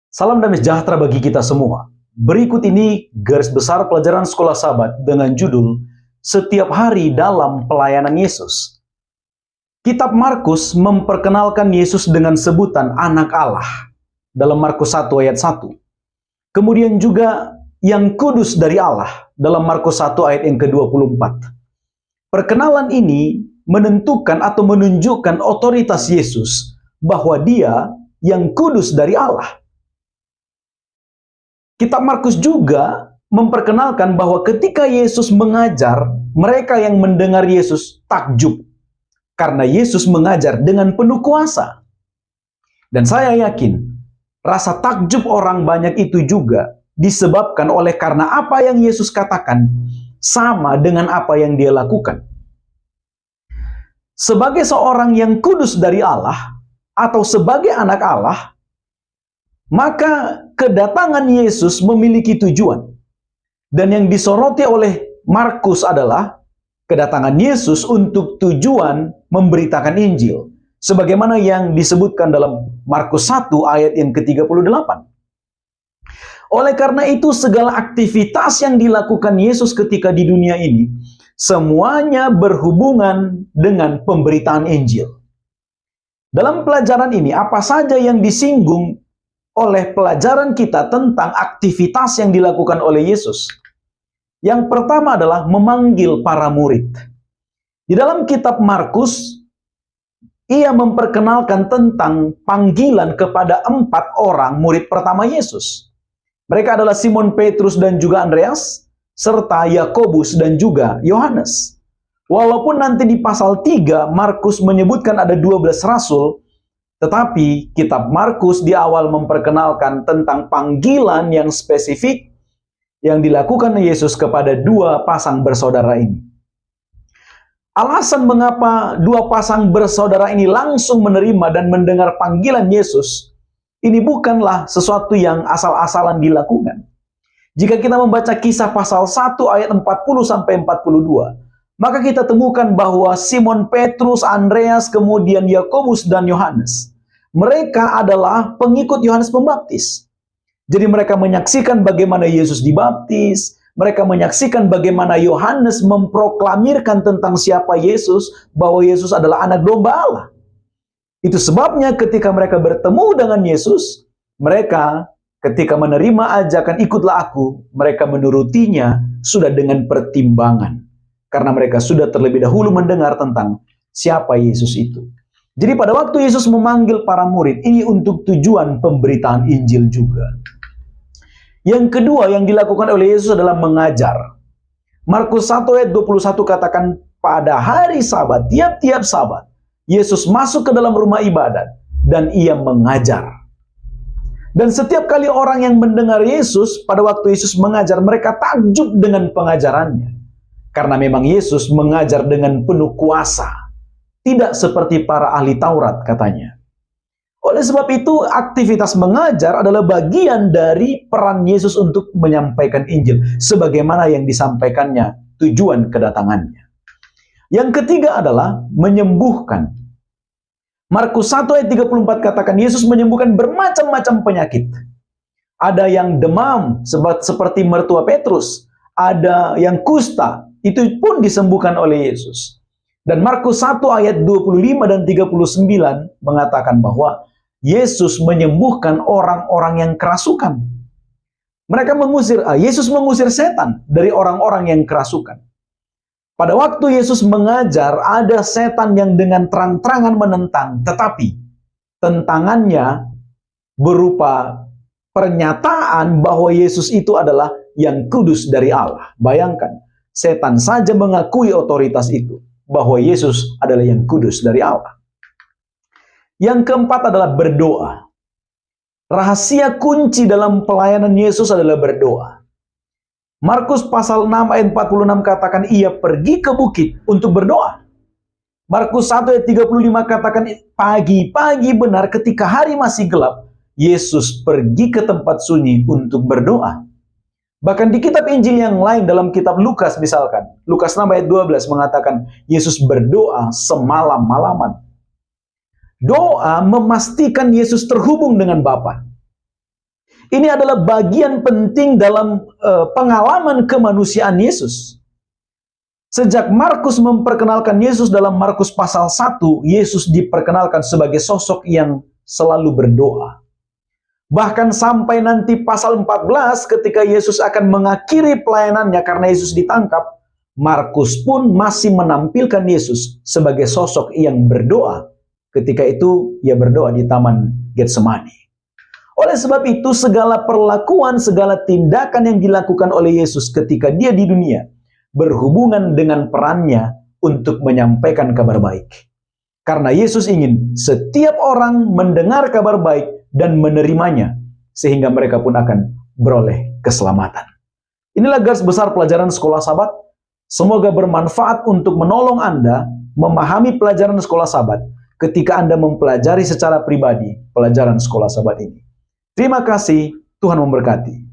Salam damai sejahtera bagi kita semua. Berikut ini garis besar pelajaran Sekolah Sabat dengan judul Setiap Hari dalam Pelayanan Yesus. Kitab Markus memperkenalkan Yesus dengan sebutan Anak Allah dalam Markus 1 ayat 1. Kemudian juga yang kudus dari Allah dalam Markus 1 ayat yang ke-24. Perkenalan ini menentukan atau menunjukkan otoritas Yesus bahwa Dia yang kudus dari Allah. Kitab Markus juga memperkenalkan bahwa ketika Yesus mengajar, mereka yang mendengar Yesus takjub. Karena Yesus mengajar dengan penuh kuasa. Dan saya yakin, rasa takjub orang banyak itu juga disebabkan oleh karena apa yang Yesus katakan sama dengan apa yang Dia lakukan. Sebagai seorang yang kudus dari Allah, atau sebagai anak Allah, maka kedatangan Yesus memiliki tujuan. Dan yang disoroti oleh Markus adalah kedatangan Yesus untuk tujuan memberitakan Injil. Sebagaimana yang disebutkan dalam Markus 1 ayat yang ke-38. Oleh karena itu segala aktivitas yang dilakukan Yesus ketika di dunia ini, semuanya berhubungan dengan pemberitaan Injil. Dalam pelajaran ini, apa saja yang disinggung oleh pelajaran kita tentang aktivitas yang dilakukan oleh Yesus? Yang pertama adalah memanggil para murid. Di dalam kitab Markus, ia memperkenalkan tentang panggilan kepada 4 orang murid pertama Yesus. Mereka adalah Simon Petrus dan juga Andreas, serta Yakobus dan juga Yohanes. Walaupun nanti di pasal 3 Markus menyebutkan ada 12 rasul, tetapi kitab Markus di awal memperkenalkan tentang panggilan yang spesifik yang dilakukan Yesus kepada 2 pasang bersaudara ini. Alasan mengapa 2 pasang bersaudara ini langsung menerima dan mendengar panggilan Yesus, ini bukanlah sesuatu yang asal-asalan dilakukan. Jika kita membaca Kisah pasal 1 ayat 40 sampai 42, maka kita temukan bahwa Simon Petrus, Andreas, kemudian Yakobus dan Yohanes, mereka adalah pengikut Yohanes Pembaptis. Jadi mereka menyaksikan bagaimana Yesus dibaptis, mereka menyaksikan bagaimana Yohanes memproklamirkan tentang siapa Yesus, bahwa Yesus adalah anak domba Allah. Itu sebabnya ketika mereka bertemu dengan Yesus, mereka ketika menerima ajakan ikutlah aku, mereka menurutinya sudah dengan pertimbangan. Karena mereka sudah terlebih dahulu mendengar tentang siapa Yesus itu. Jadi pada waktu Yesus memanggil para murid, ini untuk tujuan pemberitaan Injil juga. Yang kedua yang dilakukan oleh Yesus adalah mengajar. Markus 1 ayat 21 katakan, pada hari Sabat, tiap-tiap Sabat, Yesus masuk ke dalam rumah ibadat dan ia mengajar. Dan setiap kali orang yang mendengar Yesus, pada waktu Yesus mengajar, mereka takjub dengan pengajarannya. Karena memang Yesus mengajar dengan penuh kuasa. Tidak seperti para ahli Taurat katanya. Oleh sebab itu, aktivitas mengajar adalah bagian dari peran Yesus untuk menyampaikan Injil. Sebagaimana yang disampaikannya, tujuan kedatangannya. Yang ketiga adalah menyembuhkan. Markus 1 ayat 34 katakan, Yesus menyembuhkan bermacam-macam penyakit. Ada yang demam, seperti mertua Petrus. Ada yang kusta, itu pun disembuhkan oleh Yesus. Dan Markus 1 ayat 25 dan 39 mengatakan bahwa Yesus menyembuhkan orang-orang yang kerasukan. Yesus mengusir setan dari orang-orang yang kerasukan. Pada waktu Yesus mengajar, ada setan yang dengan terang-terangan menentang, tetapi tentangannya berupa pernyataan bahwa Yesus itu adalah yang kudus dari Allah. Bayangkan, setan saja mengakui otoritas itu, bahwa Yesus adalah yang kudus dari Allah. Yang keempat adalah berdoa. Rahasia kunci dalam pelayanan Yesus adalah berdoa. Markus pasal 6 ayat 46 katakan ia pergi ke bukit untuk berdoa. Markus 1 ayat 35 katakan pagi-pagi benar ketika hari masih gelap, Yesus pergi ke tempat sunyi untuk berdoa. Bahkan di kitab Injil yang lain dalam kitab Lukas misalkan, Lukas 6 ayat 12 mengatakan Yesus berdoa semalam-malaman. Doa memastikan Yesus terhubung dengan Bapa. Ini adalah bagian penting dalam pengalaman kemanusiaan Yesus. Sejak Markus memperkenalkan Yesus dalam Markus pasal 1, Yesus diperkenalkan sebagai sosok yang selalu berdoa. Bahkan sampai nanti pasal 14 ketika Yesus akan mengakhiri pelayanannya karena Yesus ditangkap, Markus pun masih menampilkan Yesus sebagai sosok yang berdoa. Ketika itu ia berdoa di Taman Getsemani. Oleh sebab itu segala perlakuan, segala tindakan yang dilakukan oleh Yesus ketika dia di dunia berhubungan dengan perannya untuk menyampaikan kabar baik. Karena Yesus ingin setiap orang mendengar kabar baik dan menerimanya, sehingga mereka pun akan beroleh keselamatan. Inilah garis besar pelajaran sekolah Sabat. Semoga bermanfaat untuk menolong Anda memahami pelajaran sekolah Sabat ketika Anda mempelajari secara pribadi pelajaran sekolah Sabat ini. Terima kasih, Tuhan memberkati.